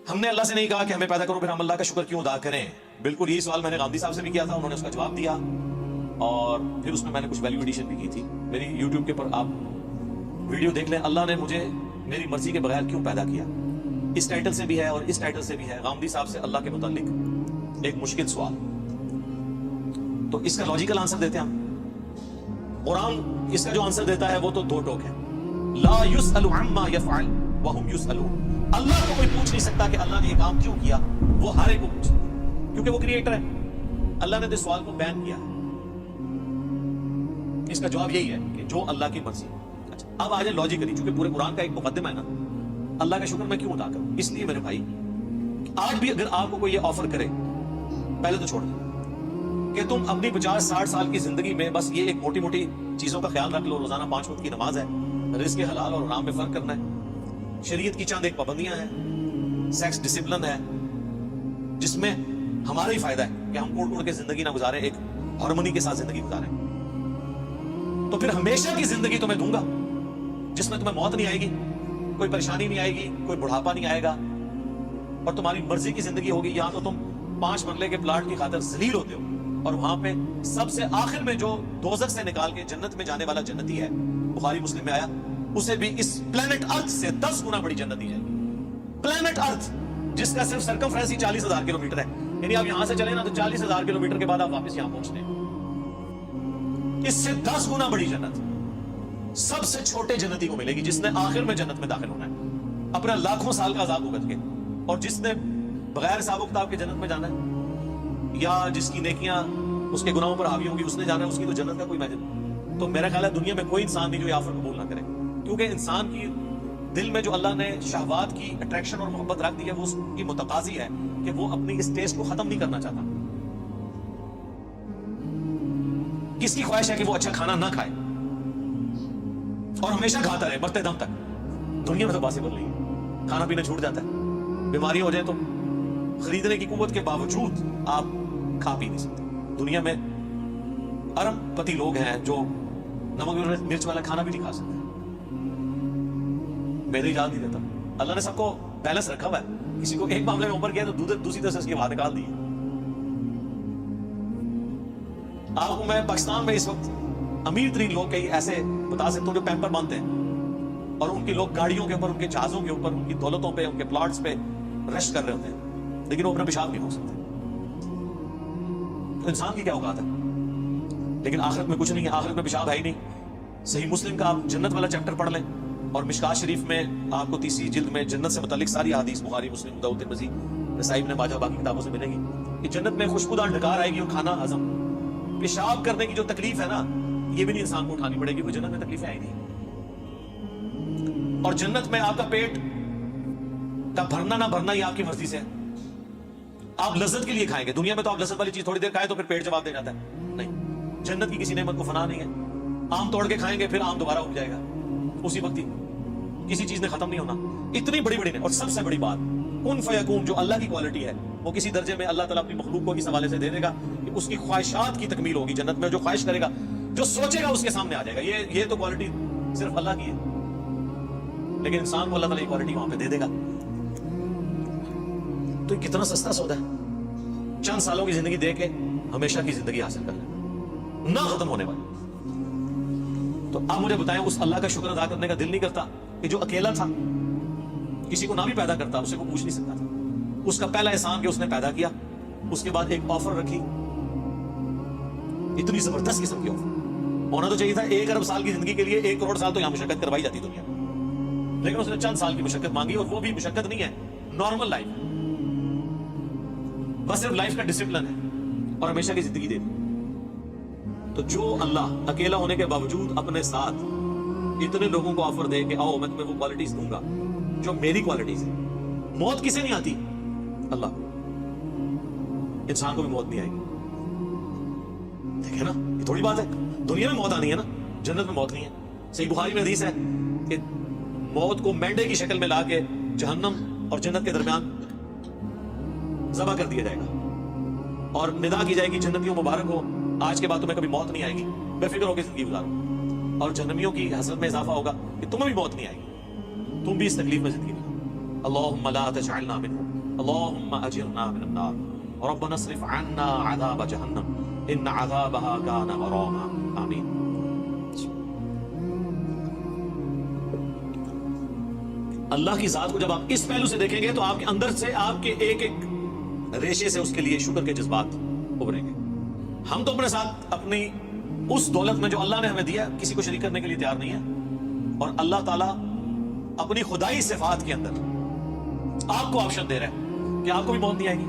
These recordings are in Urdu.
ہم نے اللہ سے نہیں کہا کہ ہمیں پیدا کرو پھر ہم اللہ کا شکر کیوں ادا کریں. بالکل یہی سوال میں نے غامدی صاحب سے بھی کیا تھا, انہوں نے اس کا جواب دیا, اور پھر اس میں نے کچھ ویلیو ایڈیشن بھی کی تھی. میری یوٹیوب کے پر آپ ویڈیو دیکھ لیں, اللہ نے مجھے میری مرضی کے بغیر کیوں پیدا کیا. اس ٹائٹل سے بھی ہے اور اس ٹائٹل سے بھی ہے. غامدی صاحب سے اللہ کے متعلق ایک مشکل سوال, تو اس کا لاجیکل آنسر دیتے ہیں ہم. قرآن اس کا جو آنسر دیتا ہے وہ تو دو ٹوک ہے. لا يسأل عما يفعل وهم يسألون. اللہ کو کوئی پوچھ نہیں سکتا کہ اللہ نے یہ کام کیوں کیا, وہ ہر ایک کو پوچھ, کیونکہ وہ کریٹر ہے. اللہ نے اس سوال کو بین کیا ہے. اس کا جواب یہی ہے کہ جو اللہ کی مرضی. اچھا اب آ جائے لاجیکلی, چونکہ پورے قرآن کا ایک مقدمہ ہے نا, اللہ کا شکر میں کیوں ادا کروں. اس لیے میرے بھائی آج بھی اگر آپ کو کوئی یہ آفر کرے, پہلے تو چھوڑ دیں کہ تم اپنی 50-60 سال کی زندگی میں بس یہ ایک موٹی موٹی چیزوں کا خیال رکھ لو, روزانہ 5 وقت کی نماز ہے, رزق حلال اور حرام میں فرق کرنا ہے, شریعت کی چند ایک پابندیاں ہیں, سیکس ڈسپلن ہے جس میں ہمارا ہی فائدہ ہے کہ ہم کوڑ کوڑ کے زندگی نہ گزاریں, ایک ہارمونی کے ساتھ زندگی گزاریں, تو پھر ہمیشہ کی زندگی تمہیں دوں گا جس میں تمہیں موت نہیں آئے گی, کوئی پریشانی نہیں آئے گی, کوئی بڑھاپا نہیں آئے گا, اور تمہاری مرضی کی زندگی ہوگی. یہاں تو تم 5 مرلے کے پلاٹ کی خاطر ذلیل ہوتے ہو, اور وہاں پہ سب سے آخر میں جو دوزخ سے نکال کے جنت میں جانے والا جنتی ہے, بخاری مسلم میں آیا, اسے بھی اس پلانٹ ارتھ سے 10 گنا بڑی جنت دی جائے گی. پلانٹ ارتھ جس کا صرف سرکمفرنس ہی 40,000 کلومیٹر ہے, یعنی آپ یہاں سے چلیں نا تو 40,000 کلومیٹر کے بعد آپ واپس یہاں پہنچتے ہیں. اس سے 10 گنا بڑی جنت سب سے چھوٹے جنتی کو ملے گی جس نے آخر میں جنت میں داخل ہونا ہے اپنا لاکھوں سال کا عذاب بھگت کے, اور جس نے بغیر حساب و کتاب کے جنت میں جانا ہے, یا جس کی نیکیاں اس کے گناہوں پر حاوی ہوں گی, اس نے جانا ہے, اس کی تو جنت کا کوئی امیجن. تو میرا خیال ہے دنیا میں کوئی انسان نہیں جو یہ آفر قبول نہ کرے, کیونکہ انسان کی دل میں جو اللہ نے شہوات کی اٹریکشن اور محبت رکھ دی ہے, وہ اس کی متقاضی ہے کہ وہ اپنی اس ٹیسٹ کو ختم نہیں کرنا چاہتا. کس کی خواہش ہے کہ وہ اچھا کھانا نہ کھائے اور ہمیشہ کھاتا رہے مرتے دم تک. دنیا میں تو پاسبل نہیں ہے, کھانا پینا چھوٹ جاتا ہے, بیماری ہو جائے تو خریدنے کی قوت کے باوجود آپ کھا پی نہیں سکتے. دنیا میں ارب پتی لوگ ہیں جو نمک مرچ والا کھانا بھی نہیں کھا سکتے. میں نے اجازت نہیں دیتا, اللہ نے سب کو بیلنس رکھا ہوا ہے. کسی کو ایک معاملے میں اوپر کیا تو دوسری طرف سے اس کی بات نکال دی. آپ کو میں پاکستان میں اس وقت امیر ترین لوگ کئی ایسے بتا سکتا ہوں جو پیمپر باندھتے ہیں, اور ان کی لوگ گاڑیوں کے اوپر, ان کے جہازوں کے اوپر, ان کی دولتوں پہ, ان کے پلاٹس پہ رش کر رہے ہوتے ہیں, لیکن وہ اپنا پیشاب نہیں ہو سکتے. تو انسان کی کیا اوقات ہے, لیکن آخرت میں کچھ نہیں ہے, آخرت میں پیشاب ہے ہی نہیں. صحیح مسلم کا آپ جنت والا چیپٹر پڑھ لیں, اور مشکات شریف میں آپ کو 30 جلد میں جنت سے متعلق ساری حدیث بخاری مسلم داؤد ترمذی نسائی ابن ماجہ باقی کتابوں سے ملے گی کہ جنت میں خوشبودار ڈھکار آئے گی, اور کھانا ہضم, پیشاب کرنے کی جو تکلیف ہے نا, یہ بھی نہیں انسان کو اٹھانی پڑے گی, وہ جنت میں تکلیفیں آئی نہیں. اور جنت میں آپ کا پیٹ کا بھرنا نہ بھرنا یہ آپ کی مرضی سے ہے. آپ لذت کے لیے کھائیں گے, دنیا میں تو آپ لذت والی چیز تھوڑی دیر کھائیں تو پھر پیٹ جواب دے جاتا ہے. نہیں, جنت کی کسی نعمت کو فنا نہیں ہے. آم توڑ کے کھائیں گے پھر آم دوبارہ اگ جائے گا اسی وقت ہی, کسی چیز نے ختم نہیں ہونا. اتنی بڑی بڑی, اور سب سے بڑی بات کن فیکون, جو اللہ کی کوالٹی ہے وہ کسی درجے میں اللہ تعالیٰ اپنی مخلوق کو اس حوالے سے دے دے گا کہ اس کی خواہشات کی تکمیل ہوگی جنت میں. جو خواہش کرے گا, جو سوچے گا اس کے سامنے آ جائے گا. یہ تو کوالٹی صرف اللہ کی ہے, لیکن انسان کو اللہ تعالیٰ یہ کوالٹی وہاں پہ دے دے گا. تو یہ کتنا سستا سودا ہے, چند سالوں کی زندگی دے کے ہمیشہ کی زندگی حاصل کر لیں, نہ ختم ہونے والی. تو آپ مجھے بتائیں, اس اللہ کا شکر ادا کرنے کا دل نہیں کرتا کہ جو اکیلا تھا, کسی کو نہ بھی پیدا کرتا, اسے کو پوچھ نہیں سکتا تھا. اس کا پہلا احسان کہ اس نے پیدا کیا, اس کے بعد ایک آفر رکھی, اتنی زبردست قسم کی آفر. ہونا تو چاہیے تھا 1 ارب سال کی زندگی کے لیے 1 کروڑ سال تو یہاں مشقت کروائی جاتی دنیا میں, لیکن اس نے چند سال کی مشقت مانگی, اور وہ بھی مشقت نہیں ہے, نارمل لائف, بس صرف لائف کا ڈسپلن ہے, اور ہمیشہ کی زندگی دے دی. تو جو اللہ اکیلا ہونے کے باوجود اپنے ساتھ اتنے لوگوں کو آفر دے کہ آؤ میں تمہیں وہ کوالٹیز دوں گا جو میری کوالٹیز ہیں. موت کسے نہیں آتی, اللہ. انسان کو بھی موت نہیں آئے گی. دیکھیں نا, یہ تھوڑی بات ہے, دنیا میں موت آنی ہے نا, جنت میں موت نہیں ہے. صحیح بخاری میں حدیث ہے کہ موت کو مینڈے کی شکل میں لا کے جہنم اور جنت کے درمیان ذبح کر دیا جائے گا, اور ندا کی جائے گی جنتیوں مبارک ہو, آج کے بعد تمہیں کبھی موت نہیں آئے گی, بے فکر ہو کے زندگی گزارو. اور جہنمیوں کی حسرت میں اضافہ ہوگا کہ تمہیں بھی موت نہیں آئے گی, تم بھی اس تکلیف میں زندگی گزارو. اللہم لا تجعلنا منہم. اللهم اجرنا من النار ربنا اصرف عنا عذاب جہنم ان عذابها كان غراما. آمین. اللہ کی ذات کو جب آپ اس پہلو سے دیکھیں گے تو آپ کے اندر سے آپ کے ایک ایک ریشے سے اس کے لیے شکر کے جذبات ابھریں گے. ہم تو اپنے ساتھ اپنی اس دولت میں جو اللہ نے ہمیں دیا کسی کو شریک کرنے کے لیے تیار نہیں ہے, اور اللہ تعالیٰ اپنی خدائی صفات کے اندر آپ کو آپشن دے رہا ہے کہ آپ کو بھی موت نہیں آئے گی,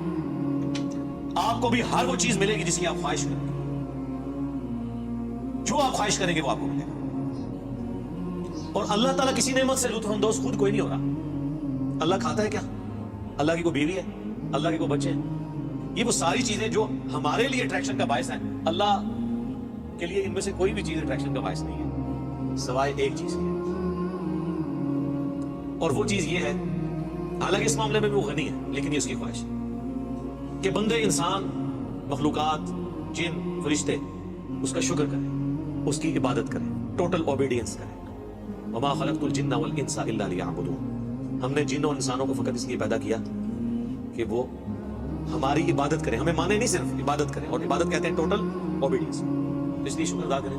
آپ کو بھی ہر وہ چیز ملے گی جس کی آپ خواہش کریں گے, جو آپ خواہش کریں گے وہ آپ کو ملے گا. اور اللہ تعالیٰ کسی نعمت سے لطف اندوز خود کوئی نہیں ہو رہا. اللہ کھاتا ہے کیا؟ اللہ کی کوئی بیوی ہے؟ اللہ کے کوئی بچے ہیں؟ یہ وہ ساری چیزیں جو ہمارے لیے اٹریکشن کا باعث ہیں, اللہ کے لیے ان میں سے کوئی بھی چیز اٹریکشن کا باعث نہیں ہے سوائے ایک چیز کی, اور وہ چیز یہ ہے, حالانکہ اس معاملے میں بھی وہ غنی ہے لیکن یہ اس کی خواہش ہے کہ بندے, انسان, مخلوقات, جن, فرشتے اس کا شکر کریں, اس کی عبادت کریں, ٹوٹل اوبیڈینس کریں. وما خلقت الجن والانس الا ليعبدون. ہم نے جنوں اور انسانوں کو فقط اس لیے پیدا کیا کہ وہ ہماری عبادت کریں, ہمیں مانے نہیں, صرف عبادت کریں, اور عبادت کہتے ہیں ٹوٹل اوبیڈینس. اس لیے شکر ادا کریں.